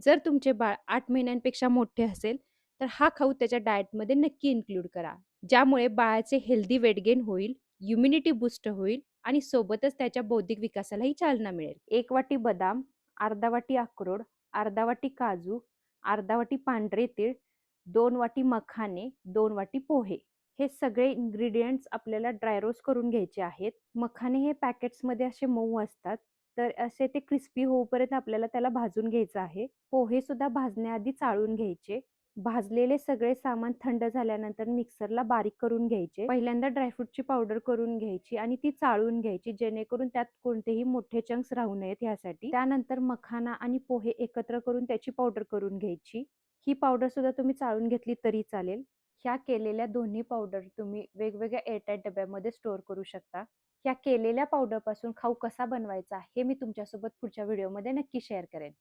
जर तुमचे बाळ 8 महिन्यांपेक्षा मोठे असेल, तर हा खाऊ त्याच्या डाएटमध्ये नक्की इन्क्लूड करा. ज्यामुळे बाळाचे हेल्दी वेट गेन होईल, इम्युनिटी बूस्ट होईल आणि सोबतच त्याच्या बौद्धिक विकासालाही चालना मिळेल. 1 वाटी बदाम, अर्धा वाटी अक्रोड, अर्धा वाटी काजू, अर्धा वाटी पांढरे तीळ, 2 वाटी मखाने, 2 वाटी पोहे. हे सगळे इन्ग्रीडियंट्स आपल्याला ड्राय रोस्ट करून घ्यायचे आहेत. मखाने हे पॅकेट्समध्ये असे मऊ असतात. तर असे ते क्रिस्पी होईपर्यंत आपल्याला त्याला भाजून घ्यायचं आहे. पोहे सुद्धा भाजण्याआधी चाळून घ्यायचे. भाजलेले सगळे सामान थंड झाल्यानंतर मिक्सरला बारीक करून घ्यायचे. पहिल्यांदा ड्रायफ्रूटची पावडर करून घ्यायची आणि ती चाळून घ्यायची, जेणेकरून त्यात कोणतेही मोठे चंक्स राहू नयेत यासाठी. त्यानंतर मखाना आणि पोहे एकत्र करून त्याची पावडर करून घ्यायची. ही पावडर सुद्धा तुम्ही चाळून घेतली तरी चालेल. ह्या केलेल्या दोन्ही पावडर तुम्ही वेगवेगळ्या एअरटाईट डब्यामध्ये स्टोअर करू शकता. ह्या केलेल्या पावडरपासून खाऊ कसा बनवायचा हे मी तुमच्यासोबत पुढच्या व्हिडिओमध्ये नक्की शेअर करेन.